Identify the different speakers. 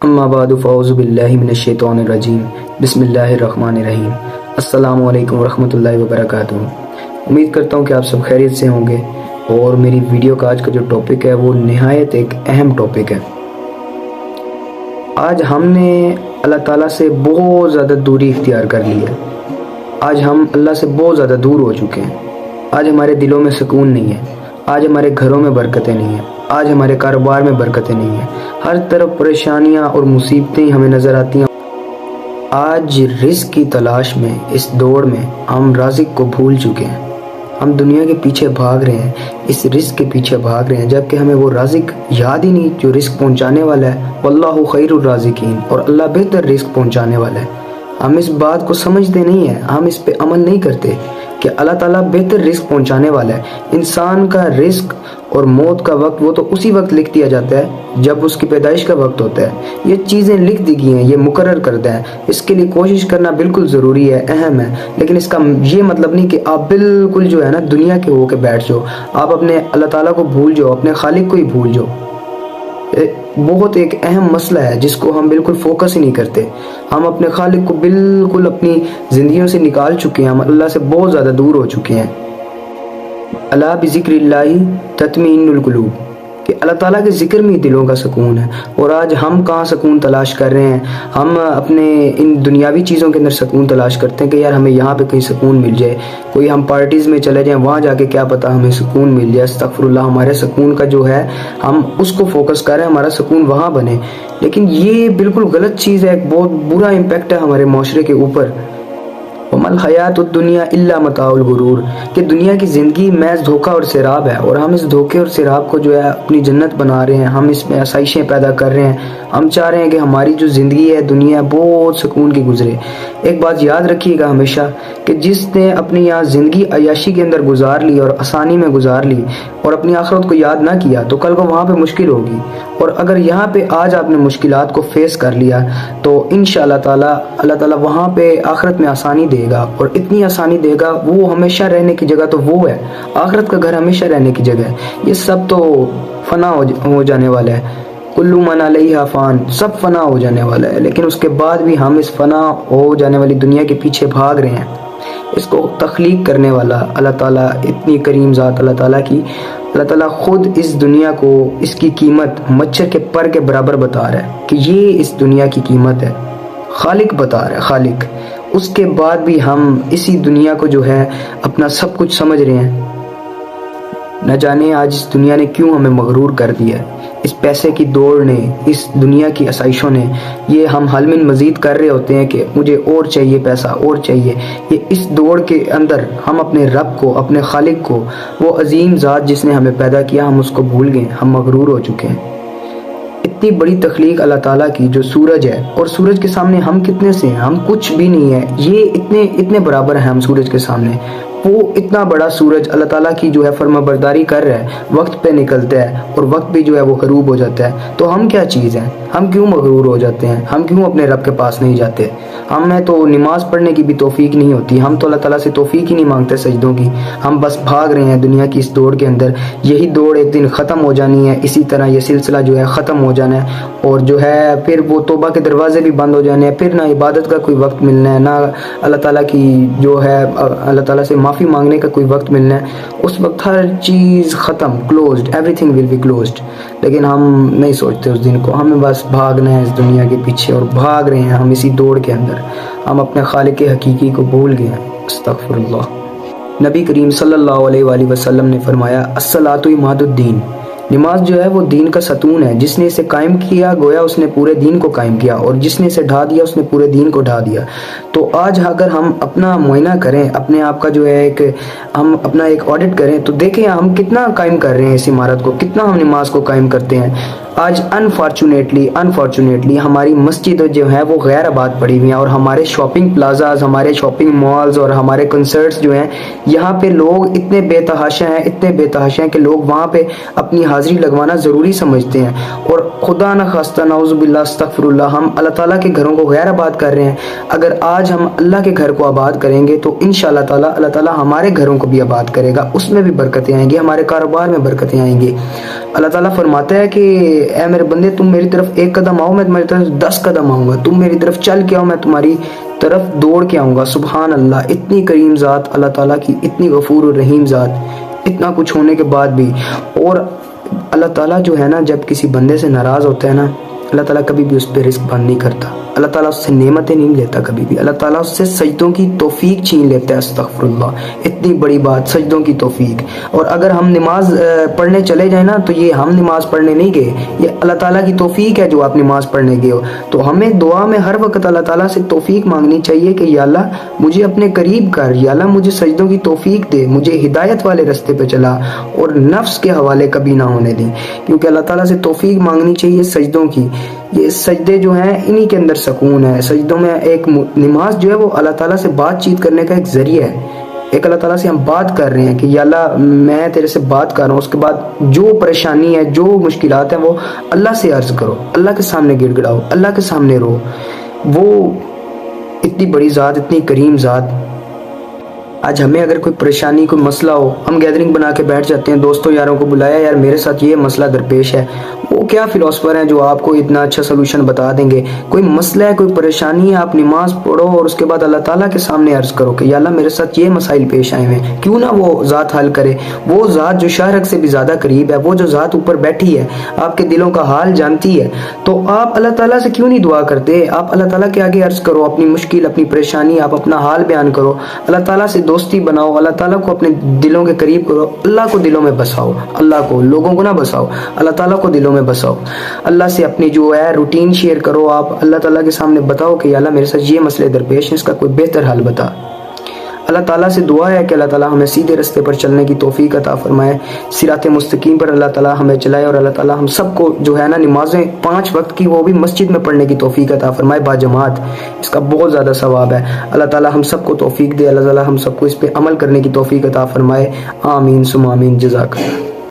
Speaker 1: اما بعد فاعوذ باللہ من الشیطان الرجیم بسم اللہ الرحمن الرحیم السلام علیکم ورحمۃ اللہ وبرکاتہ۔ امید کرتا ہوں کہ آپ سب خیریت سے ہوں گے اور میری ویڈیو کا آج کا جو ٹاپک ہے وہ نہایت ایک اہم ٹاپک ہے۔ آج ہم نے اللہ تعالیٰ سے بہت زیادہ دوری اختیار کر لی ہے۔ آج ہم اللہ سے بہت زیادہ دور ہو چکے ہیں۔ آج ہمارے دلوں میں سکون نہیں ہے، آج ہمارے گھروں میں برکتیں نہیں ہیں، آج ہمارے کاروبار میں برکتیں نہیں ہیں، ہر طرف پریشانیاں اور مصیبتیں ہمیں نظر آتی ہیں۔ آج رزق کی تلاش میں، اس دوڑ میں ہم رازق کو بھول چکے ہیں۔ ہم دنیا کے پیچھے بھاگ رہے ہیں، اس رزق کے پیچھے بھاگ رہے ہیں، جبکہ ہمیں وہ رازق یاد ہی نہیں جو رزق پہنچانے والا ہے۔ واللہ خیر الرازقین، اور اللہ بہتر رزق پہنچانے والا ہے۔ ہم اس بات کو سمجھتے نہیں ہیں، ہم اس پہ عمل نہیں کرتے کہ اللہ تعالیٰ بہتر رزق پہنچانے والا ہے۔ انسان کا رزق اور موت کا وقت وہ تو اسی وقت لکھ دیا جاتا ہے جب اس کی پیدائش کا وقت ہوتا ہے۔ یہ چیزیں لکھ دی گئی ہیں، یہ مقرر کردہ ہے۔ اس کے لیے کوشش کرنا بالکل ضروری ہے، اہم ہے، لیکن اس کا یہ مطلب نہیں کہ آپ بالکل جو ہے نا دنیا کے ہو کے بیٹھ جاؤ، آپ اپنے اللہ تعالیٰ کو بھول جاؤ، اپنے خالق کو ہی بھول جاؤ۔ بہت ایک اہم مسئلہ ہے جس کو ہم بالکل فوکس ہی نہیں کرتے۔ ہم اپنے خالق کو بالکل اپنی زندگیوں سے نکال چکے ہیں، ہم اللہ سے بہت زیادہ دور ہو چکے ہیں۔ الا بذکر اللہ تطمئن القلوب، کہ اللہ تعالیٰ کے ذکر میں دلوں کا سکون ہے۔ اور آج ہم کہاں سکون تلاش کر رہے ہیں؟ ہم اپنے ان دنیاوی چیزوں کے اندر سکون تلاش کرتے ہیں کہ یار ہمیں یہاں پہ کہیں سکون مل جائے، کوئی ہم پارٹیز میں چلے جائیں، وہاں جا کے کیا پتہ ہمیں سکون مل جائے۔ استغفر اللہ، ہمارے سکون کا جو ہے ہم اس کو فوکس کر رہے ہیں، ہمارا سکون وہاں بنے، لیکن یہ بالکل غلط چیز ہے، ایک بہت برا امپیکٹ ہے ہمارے معاشرے کے اوپر۔ وَمَا الْحَيَاةُ الدُّنْيَا إِلَّا مَتَاعُ الْغُرُورِ، کہ دنیا کی زندگی محض دھوکہ اور سراب ہے، اور ہم اس دھوکے اور سراب کو جو ہے اپنی جنت بنا رہے ہیں، ہم اس میں آسائشیں پیدا کر رہے ہیں۔ ہم چاہ رہے ہیں کہ ہماری جو زندگی ہے دنیا بہت سکون کی گزرے۔ ایک بات یاد رکھیے گا ہمیشہ کہ جس نے اپنی یہاں زندگی عیاشی کے اندر گزار لی اور آسانی میں گزار لی اور اپنی آخرت کو یاد نہ کیا تو کل کو وہاں پہ مشکل ہوگی۔ اور اگر یہاں پہ آج آپ نے مشکلات کو فیس کر لیا تو انشاءاللہ تعالیٰ اللہ تعالیٰ وہاں پہ آخرت میں آسانی دے گا، اور اتنی آسانی دے گا، وہ ہمیشہ رہنے کی جگہ تو وہ ہے، آخرت کا گھر ہمیشہ رہنے کی جگہ ہے۔ یہ سب تو فنا ہو جانے والا ہے، کل من علیہا فان، سب فنا ہو جانے والا ہے، لیکن اس کے بعد بھی ہم اس فنا ہو جانے والی دنیا کے پیچھے بھاگ رہے ہیں۔ اس کو تخلیق کرنے والا اللہ تعالیٰ، اتنی کریم ذات اللہ تعالیٰ کی، اللہ تعالیٰ خود اس دنیا کو، اس کی قیمت مچھر کے پر کے برابر بتا رہا ہے کہ یہ اس دنیا کی قیمت ہے۔ خالق بتا رہا ہے، خالق۔ اس کے بعد بھی ہم اسی دنیا کو جو ہے اپنا سب کچھ سمجھ رہے ہیں۔ نہ جانے آج اس دنیا نے کیوں ہمیں مغرور کر دیا ہے، اس پیسے کی دوڑ نے، اس دنیا کی آسائشوں نے، یہ ہم حل من مزید کر رہے ہوتے ہیں کہ مجھے اور چاہیے، پیسہ اور چاہیے۔ یہ اس دوڑ کے اندر ہم اپنے رب کو، اپنے خالق کو، وہ عظیم ذات جس نے ہمیں پیدا کیا، ہم اس کو بھول گئے، ہم مغرور ہو چکے ہیں۔ اتنی بڑی تخلیق اللہ تعالیٰ کی جو سورج ہے، اور سورج کے سامنے ہم کتنے سے ہیں؟ ہم کچھ بھی نہیں ہے۔ یہ اتنے برابر ہیں ہم سورج کے سامنے۔ وہ اتنا بڑا سورج اللہ تعالیٰ کی جو ہے فرما برداری کر رہا ہے، وقت پہ نکلتا ہے اور وقت بھی جو ہے وہ غروب ہو جاتا ہے، تو ہم کیا چیز ہیں؟ ہم کیوں مغرور ہو جاتے ہیں؟ ہم کیوں اپنے رب کے پاس نہیں جاتے؟ ہمیں تو نماز پڑھنے کی بھی توفیق نہیں ہوتی، ہم تو اللہ تعالیٰ سے توفیق ہی نہیں مانگتے سجدوں کی۔ ہم بس بھاگ رہے ہیں دنیا کی اس دوڑ کے اندر۔ یہی دوڑ ایک دن ختم ہو جانی ہے، اسی طرح یہ سلسلہ جو ہے ختم ہو جانا ہے، اور جو ہے پھر وہ توبہ کے دروازے بھی بند ہو جانے ہیں، پھر نہ عبادت کا کوئی وقت ملنا ہے، نہ اللہ تعالیٰ کی جو ہے اللہ تعالیٰ سے معافی مانگنے کا کوئی وقت ملنا ہے۔ اس وقت ہر چیز ختم، closed, everything will be closed, لیکن ہم نہیں سوچتے اس دن کو۔ ہمیں بس بھاگنا ہے اس دنیا کے پیچھے، اور بھاگ رہے ہیں ہم اسی دوڑ کے اندر۔ ہم اپنے خالق حقیقی کو بھول گئے ہیں۔ استغفر اللہ۔ نبی کریم صلی اللہ علیہ وآلہ وسلم نے فرمایا، الصلاۃ عماد الدین، نماز جو ہے وہ دین کا ستون ہے۔ جس نے اسے قائم کیا گویا اس نے پورے دین کو قائم کیا، اور جس نے اسے ڈھا دیا اس نے پورے دین کو ڈھا دیا۔ تو آج اگر ہم اپنا معائنہ کریں، اپنے آپ کا جو ہے ہم اپنا ایک آڈٹ کریں تو دیکھیں ہم کتنا قائم کر رہے ہیں اس عمارت کو، کتنا ہم نماز کو قائم کرتے ہیں۔ آج انفارچونیٹلی ہماری مسجد جو ہے وہ غیر آباد پڑی ہوئی ہیں، اور ہمارے شاپنگ پلازاز، ہمارے شاپنگ مالز اور ہمارے کنسرٹس جو ہیں، یہاں پہ لوگ اتنے بے تحاشا ہیں کہ لوگ وہاں پہ اپنی حاضری لگوانا ضروری سمجھتے ہیں، اور خدا نہ خواستہ نعوذ باللہ استغفر اللہ ہم اللہ تعالیٰ کے گھروں کو غیر آباد کر رہے ہیں۔ اگر آج ہم اللہ کے گھر کو آباد کریں گے تو انشاءاللہ تعالیٰ اللہ تعالیٰ ہمارے گھروں کو بھی آباد کرے گا، اس میں بھی برکتیں آئیں گی، ہمارے کاروبار میں برکتیں آئیں گی۔ اللہ تعالیٰ فرماتا ہے کہ اے میرے بندے تم میری طرف 1 قدم آؤ میں تمہاری طرف 10 قدم آؤں گا، تم میری طرف چل کے آؤ میں تمہاری طرف دوڑ کے آؤں گا۔ سبحان اللہ، اتنی کریم ذات اللہ تعالیٰ کی، اتنی غفور و رحیم ذات، اتنا کچھ ہونے کے بعد بھی۔ اور اللہ تعالیٰ جو ہے نا جب کسی بندے سے ناراض ہوتا ہے نا، اللہ تعالیٰ کبھی بھی اس پہ رزق بند نہیں کرتا، اللہ تعالیٰ اس سے نعمتیں نہیں لیتا کبھی بھی، اللہ تعالیٰ اس سے سجدوں کی توفیق چھین لیتا ہے۔ استغفر اللہ، اتنی بڑی بات، سجدوں کی توفیق۔ اور اگر ہم نماز پڑھنے چلے جائیں نا تو یہ ہم نماز پڑھنے نہیں گئے، یہ اللہ تعالیٰ کی توفیق ہے جو آپ نماز پڑھنے گئے ہو۔ تو ہمیں دعا میں ہر وقت اللہ تعالیٰ سے توفیق مانگنی چاہیے کہ یا اللہ مجھے اپنے قریب کر، یا اللہ مجھے سجدوں کی توفیق دے، مجھے ہدایت والے رستے پہ چلا، اور نفس کے حوالے کبھی نہ ہونے دیں، کیونکہ اللہ تعالیٰ سے توفیق مانگنی چاہیے سجدوں کی۔ یہ سجدے جو ہیں انہی کے اندر سکون ہے۔ سجدوں میں ایک نماز جو ہے وہ اللہ تعالیٰ سے بات چیت کرنے کا ایک ذریعہ ہے، ایک اللہ تعالیٰ سے ہم بات کر رہے ہیں کہ یا اللہ میں تیرے سے بات کر رہا ہوں، اس کے بعد جو پریشانی ہے جو مشکلات ہیں وہ اللہ سے عرض کرو، اللہ کے سامنے گڑ گڑاؤ، اللہ کے سامنے رو۔ وہ اتنی بڑی ذات، اتنی کریم ذات۔ آج ہمیں اگر کوئی پریشانی، کوئی مسئلہ ہو، ہم گیدرنگ بنا کے بیٹھ جاتے ہیں، دوستوں یاروں کو بلایا، یار میرے ساتھ یہ مسئلہ درپیش ہے۔ وہ کیا فلاسفر ہیں جو آپ کو اتنا اچھا سلوشن بتا دیں گے؟ کوئی مسئلہ ہے، کوئی پریشانی ہے، آپ نماز پڑھو اور اس کے بعد اللہ تعالیٰ کے سامنے عرض کرو کہ یا اللہ میرے ساتھ یہ مسائل پیش آئے ہیں، کیوں نہ وہ ذات حل کرے۔ وہ ذات جو شاہرگ سے بھی زیادہ قریب ہے، وہ جو ذات اوپر بیٹھی ہے، آپ کے دلوں کا حال جانتی ہے، تو آپ اللہ تعالیٰ سے کیوں نہیں دعا کرتے؟ آپ اللہ تعالیٰ کے آگے عرض کرو، اپنی مشکل، اپنی پریشانی، آپ اپنا حال بیان کرو، اللہ تعالیٰ سے دوستی بناؤ، اللہ تعالیٰ کو اپنے دلوں کے قریب کرو، اللہ کو دلوں میں بساؤ، اللہ کو، لوگوں کو نہ بساؤ، اللہ تعالیٰ کو دلوں میں بساؤ۔ اللہ سے اپنی جو ہے روٹین شیئر کرو، آپ اللہ تعالیٰ کے سامنے بتاؤ کہ یا اللہ میرے ساتھ یہ مسئلے درپیش ہیں، اس کا کوئی بہتر حل بتا۔ اللہ تعالیٰ سے دعا ہے کہ اللہ تعالیٰ ہمیں سیدھے رستے پر چلنے کی توفیق عطا فرمائے، صراط مستقیم پر اللہ تعالیٰ ہمیں چلائے، اور اللہ تعالیٰ ہم سب کو جو ہے نا نمازیں 5 وقت کی وہ بھی مسجد میں پڑھنے کی توفیق عطا فرمائے باجماعت، اس کا بہت زیادہ ثواب ہے۔ اللہ تعالیٰ ہم سب کو توفیق دے، اللہ تعالیٰ ہم سب کو اس پہ عمل کرنے کی توفیق عطا فرمائے۔ آمین ثم آمین، جزاک اللہ۔